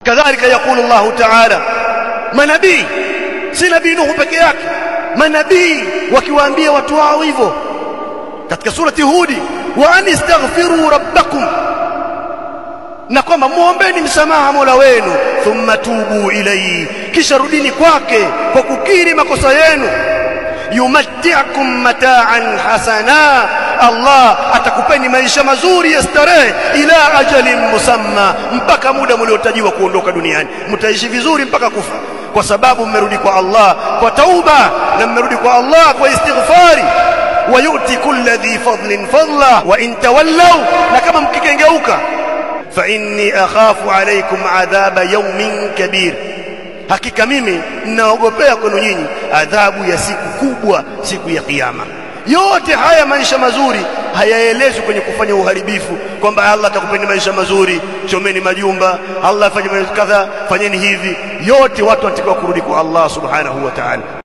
kadhalika yakulu Allah ta'ala, manabii si nabii Nuhu peke yake, manabii wakiwaambia watu wao hivyo katika surati Hudi, wa anistaghfiru rabbakum, na kwamba muombeeni msamaha Mola wenu, thumma tubu ilayhi, kisha rudini kwake kwa kukiri makosa yenu, yumatti'ukum mata'an hasana, Allah atakupeni maisha mazuri ya starehe, ila ajalin musamma, mpaka muda mliotajiwa kuondoka duniani. Mtaishi vizuri mpaka kufa, kwa sababu mmerudi kwa Allah kwa tauba, na mmerudi kwa Allah kwa istighfari. Wa yu'ti kulli dhi fadlin fadla wa in tawallaw, na kama mkikengeuka, fa inni akhafu alaykum adhaba yawmin kabir, hakika mimi ninaogopea kwenu nyinyi adhabu ya siku kubwa, siku ya kiyama. Yote haya maisha mazuri hayaelezwi kwenye kufanya uharibifu, kwamba Allah atakupeni maisha mazuri, chomeni majumba, Allah afanye kadha, fanyeni hivi. Yote watu wanatakiwa kurudi kwa Allah subhanahu wa ta'ala.